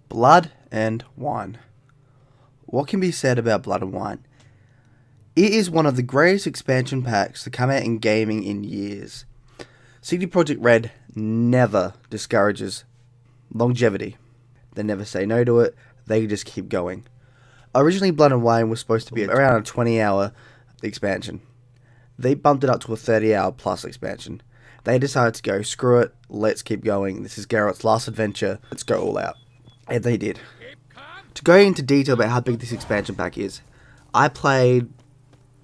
Blood and Wine. What can be said about Blood and Wine? It is one of the greatest expansion packs to come out in gaming in years. CD Projekt Red never discourages longevity. They never say no to it, they just keep going. Originally, Blood and Wine was supposed to be around a 20-hour expansion. They bumped it up to a 30-hour plus expansion. They decided to go, screw it, let's keep going. This is Geralt's last adventure, let's go all out. And they did. To go into detail about how big this expansion pack is, I played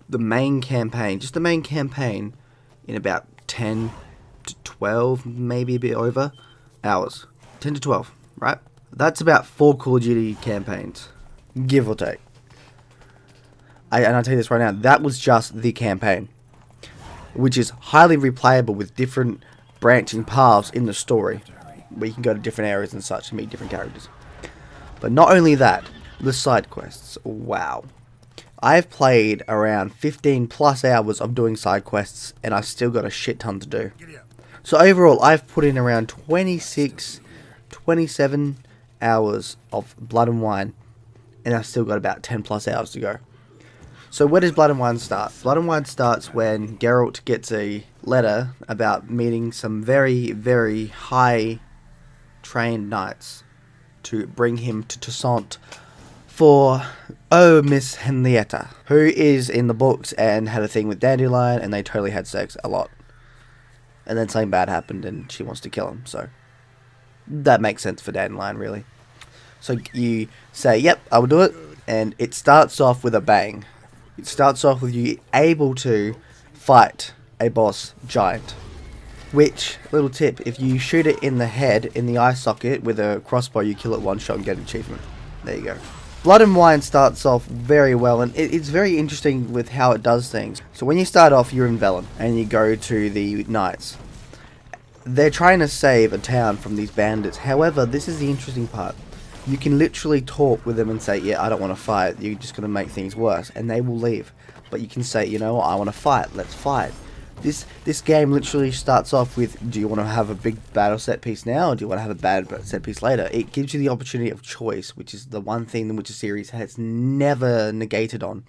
the main campaign, just the main campaign, in about 10 to 12, maybe a bit over, hours. 10 to 12, right? That's about 4 Call of Duty campaigns, give or take. And I'll tell you this right now, that was just the campaign, which is highly replayable with different branching paths in the story, where you can go to different areas and such to meet different characters. But not only that, the side quests, wow. I've played around 15 plus hours of doing side quests, and I've still got a shit ton to do. So overall, I've put in around 26, 27 hours of Blood and Wine, and I've still got about 10 plus hours to go. So where does Blood and Wine start? Blood and Wine starts when Geralt gets a letter about meeting some very, very high trained knights to bring him to Toussaint for, Miss Henrietta, who is in the books and had a thing with Dandelion, and they totally had sex a lot. And then something bad happened and she wants to kill him, so that makes sense for Dandelion, really. So you say, yep, I will do it, and it starts off with a bang. It starts off with you able to fight a boss giant. Which, little tip, if you shoot it in the head, in the eye socket, with a crossbow, you kill it one shot and get an achievement. There you go. Blood and Wine starts off very well, and it's very interesting with how it does things. So when you start off, you're in Velen, and you go to the Knights. They're trying to save a town from these bandits. However, this is the interesting part. You can literally talk with them and say, yeah, I don't want to fight, you're just going to make things worse, and they will leave. But you can say, you know what, I want to fight, let's fight. This game literally starts off with, do you want to have a big battle set piece now, or do you want to have a bad set piece later? It gives you the opportunity of choice, which is the one thing the Witcher series has never negated on,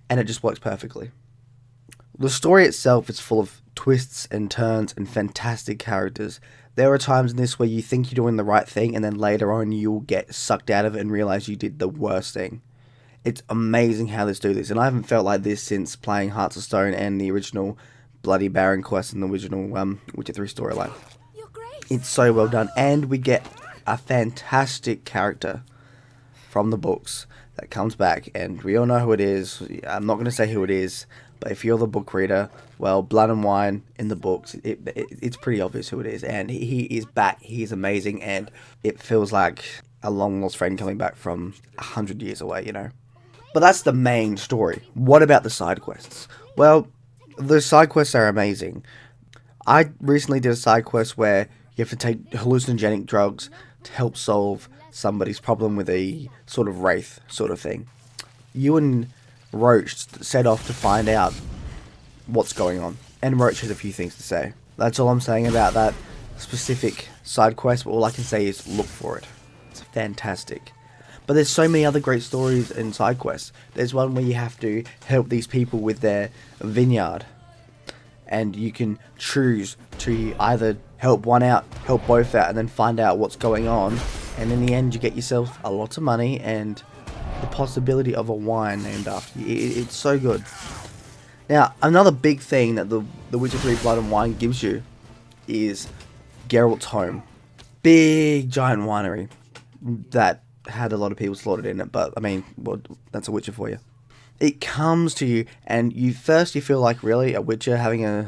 and it just works perfectly. The story itself is full of twists and turns and fantastic characters. There are times in this where you think you're doing the right thing, and then later on you'll get sucked out of it and realize you did the worst thing. It's amazing how they do this, and I haven't felt like this since playing Hearts of Stone and the original Bloody Baron quest and the original Witcher 3 storyline. It's so well done, and we get a fantastic character from the books that comes back, and we all know who it is. I'm not going to say who it is, but if you're the book reader, well, Blood and Wine in the books, it's pretty obvious who it is, and he is back. He is amazing, and it feels like a long lost friend coming back from 100 years away, you know. But that's the main story. What about the side quests? Well, the side quests are amazing. I recently did a side quest where you have to take hallucinogenic drugs to help solve somebody's problem with a sort of wraith sort of thing. You and Roach set off to find out what's going on, and Roach has a few things to say. That's all I'm saying about that specific side quest, but all I can say is look for it. It's fantastic. But there's so many other great stories in side quests. There's one where you have to help these people with their vineyard, and you can choose to either help one out, help both out, and then find out what's going on, and in the end you get yourself a lot of money and the possibility of a wine named after you. It's so good. Now, another big thing that the Witcher 3 Blood and Wine gives you is Geralt's home. Big giant winery that had a lot of people slaughtered in it, but I mean, well, that's a Witcher for you. It comes to you, and you feel like, really, a Witcher having a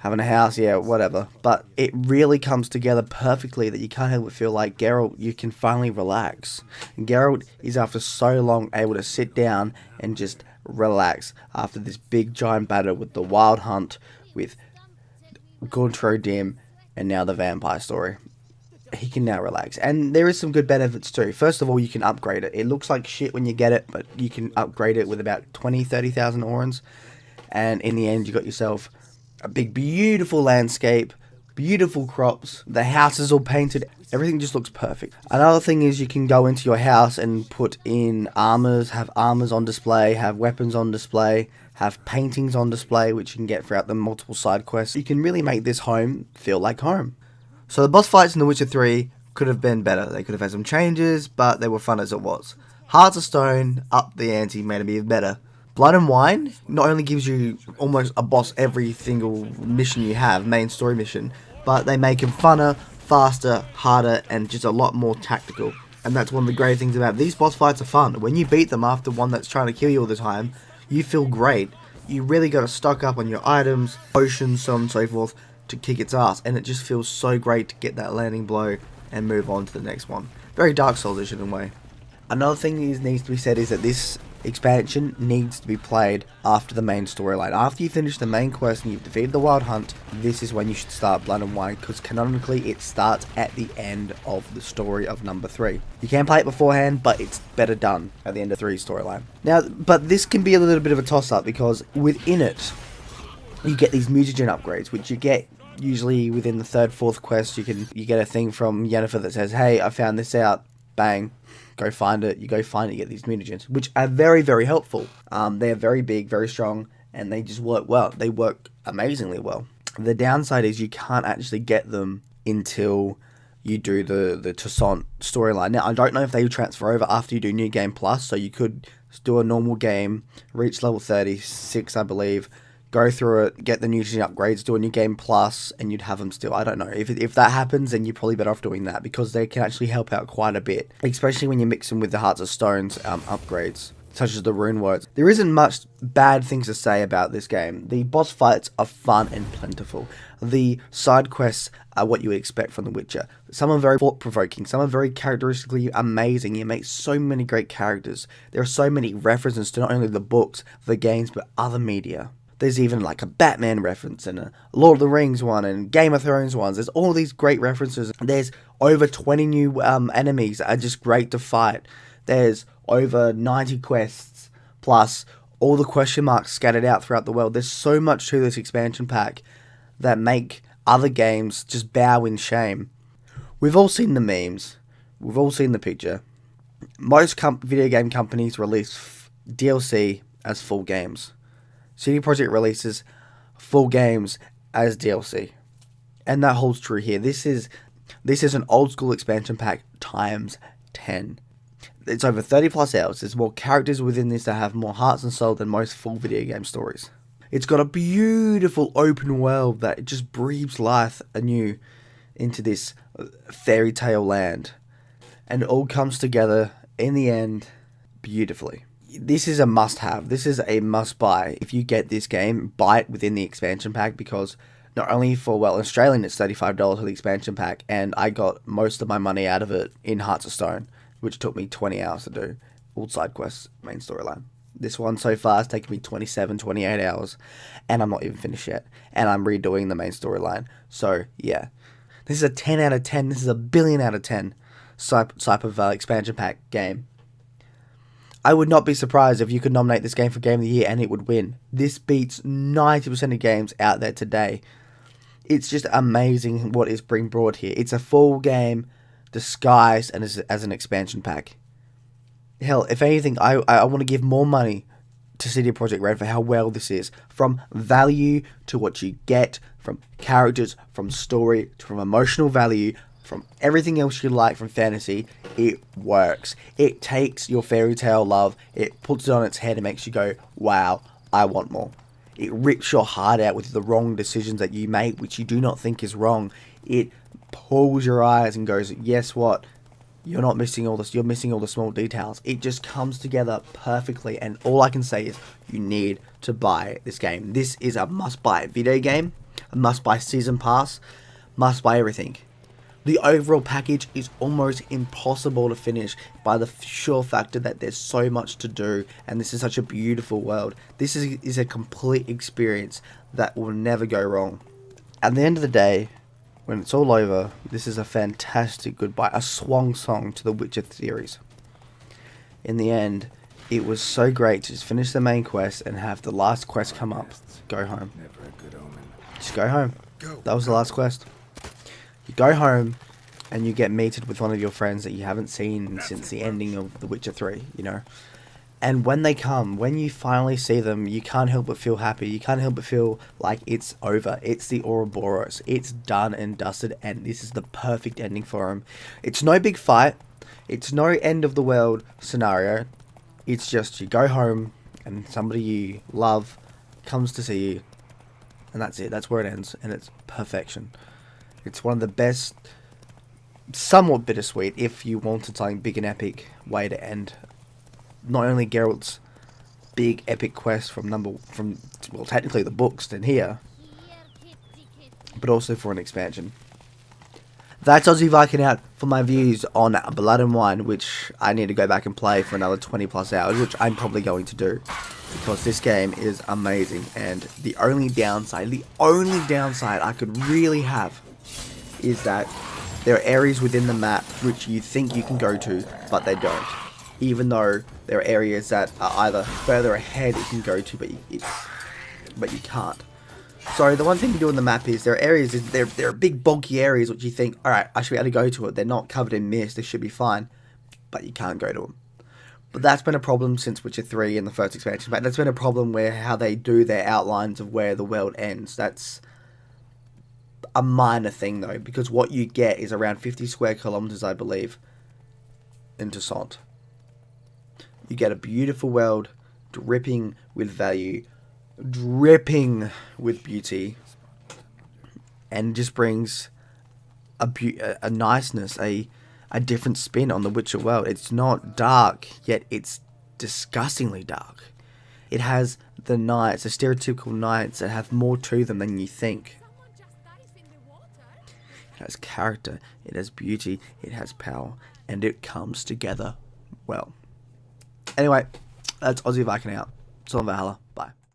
house, yeah, whatever. But it really comes together perfectly that you can't help but feel like Geralt, you can finally relax. And Geralt is, after so long, able to sit down and just relax after this big giant battle with the Wild Hunt, with Gaunter Dim, and now the vampire story. He can now relax, and there is some good benefits too. First of all, you can upgrade it. It looks like shit when you get it, but you can upgrade it with about 20,000-30,000 Aurons, and in the end you got yourself A big, beautiful landscape, beautiful crops, the house is all painted, everything just looks perfect. Another thing is you can go into your house and put in armors, have armors on display, have weapons on display, have paintings on display, which you can get throughout the multiple side quests. You can really make this home feel like home. So the boss fights in The Witcher 3 could have been better. They could have had some changes, but they were fun as it was. Hearts of Stone up the ante, made it even better. Blood and Wine not only gives you almost a boss every single mission you have, main story mission, but they make him funner, faster, harder, and just a lot more tactical. And that's one of the great things about these boss fights are fun. When you beat them after one that's trying to kill you all the time, you feel great. You really got to stock up on your items, potions, so on and so forth, to kick its ass. And it just feels so great to get that landing blow and move on to the next one. Very Dark Souls-ish in a way. Another thing that needs to be said is that this expansion needs to be played after the main storyline. After you finish the main quest and you've defeated the Wild Hunt, this is when you should start Blood and Wine, because canonically it starts at the end of the story of number 3. You can play it beforehand, but it's better done at the end of 3's storyline. Now, but this can be a little bit of a toss-up, because within it, you get these mutagen upgrades, which you get usually within the 3rd, 4th quest. You get a thing from Yennefer that says, hey, I found this out, bang. Go find it, you get these mutagens, which are very, very helpful. They are very big, very strong, and they just work well. They work amazingly well. The downside is you can't actually get them until you do the Toussaint storyline. Now, I don't know if they transfer over after you do New Game Plus, so you could do a normal game, reach level 36, I believe, go through it, get the nutrient upgrades, do a New Game Plus, and you'd have them still. I don't know. If that happens, then you're probably better off doing that, because they can actually help out quite a bit, especially when you mix them with the Hearts of Stones upgrades, such as the rune words. There isn't much bad things to say about this game. The boss fights are fun and plentiful. The side quests are what you would expect from The Witcher. Some are very thought-provoking, some are very characteristically amazing. You make so many great characters. There are so many references to not only the books, the games, but other media. There's even like a Batman reference and a Lord of the Rings one and Game of Thrones ones. There's all these great references. There's over 20 new enemies that are just great to fight. There's over 90 quests, plus all the question marks scattered out throughout the world. There's so much to this expansion pack that make other games just bow in shame. We've all seen the memes. We've all seen the picture. Most video game companies release DLC as full games. CD Projekt releases full games as DLC, and that holds true here. This is an old school expansion pack times 10. It's over 30 plus hours. There's more characters within this that have more hearts and soul than most full video game stories. It's got a beautiful open world that just breathes life anew into this fairy tale land, and it all comes together in the end beautifully. This is a must-have. This is a must-buy. If you get this game, buy it within the expansion pack, because not only for, well, Australian, it's $35 for the expansion pack, and I got most of my money out of it in Hearts of Stone, which took me 20 hours to do. All side quests, main storyline. This one so far has taken me 27, 28 hours, and I'm not even finished yet, and I'm redoing the main storyline. So, yeah. This is a 10 out of 10. This is a billion out of 10 type of expansion pack game. I would not be surprised if you could nominate this game for Game of the Year and it would win. This beats 90% of games out there today. It's just amazing what is being brought here. It's a full game disguised and as an expansion pack. Hell, if anything, I want to give more money to CD Projekt Red for how well this is. From value to what you get, from characters, from story, from emotional value, from everything else you like from fantasy, it works. It takes your fairy tale love, it puts it on its head and makes you go, wow, I want more. It rips your heart out with the wrong decisions that you make, which you do not think is wrong. It pulls your eyes and goes, yes, what? You're not missing all this, you're missing all the small details. It just comes together perfectly, and all I can say is you need to buy this game. This is a must-buy video game, a must-buy season pass, must-buy everything. The overall package is almost impossible to finish by the sure factor that there's so much to do, and this is such a beautiful world. This is a complete experience that will never go wrong. At the end of the day, when it's all over, this is a fantastic goodbye, a swan song to the Witcher series. In the end, it was so great to just finish the main quest and have the last quest come up. Go home. Never a good omen. Just go home. Go. That was the last quest. You go home and you get meted with one of your friends that you haven't seen since the ending of The Witcher 3, you know. And when they come, when you finally see them, you can't help but feel happy. You can't help but feel like it's over. It's the Ouroboros. It's done and dusted, and this is the perfect ending for them. It's no big fight. It's no end of the world scenario. It's just you go home and somebody you love comes to see you. And that's it. That's where it ends. And it's perfection. It's one of the best, somewhat bittersweet, if you wanted something big and epic, way to end not only Geralt's big epic quest from well, technically the books than here, but also for an expansion. That's Aussie Viking out for my views on Blood and Wine, which I need to go back and play for another 20 plus hours, which I'm probably going to do, because this game is amazing. And the only downside I could really have is that there are areas within the map which you think you can go to, but they don't. Even though there are areas that are either further ahead you can go to, but you can't. So the one thing to do on the map is there are areas, there are big bulky areas which you think, alright, I should be able to go to it. They're not covered in mist, they should be fine. But you can't go to them. But that's been a problem since Witcher 3 and the first expansion pack. That's been a problem where how they do their outlines of where the world ends. That's a minor thing though, because what you get is around 50 square kilometers, I believe, in Toussaint. You get a beautiful world, dripping with value, dripping with beauty, and just brings a niceness, a different spin on the Witcher world. It's not dark, yet it's disgustingly dark. It has the knights, the stereotypical knights that have more to them than you think. It has character, it has beauty, it has power, and it comes together well. Anyway, that's Aussie Viking out. It's on Valhalla.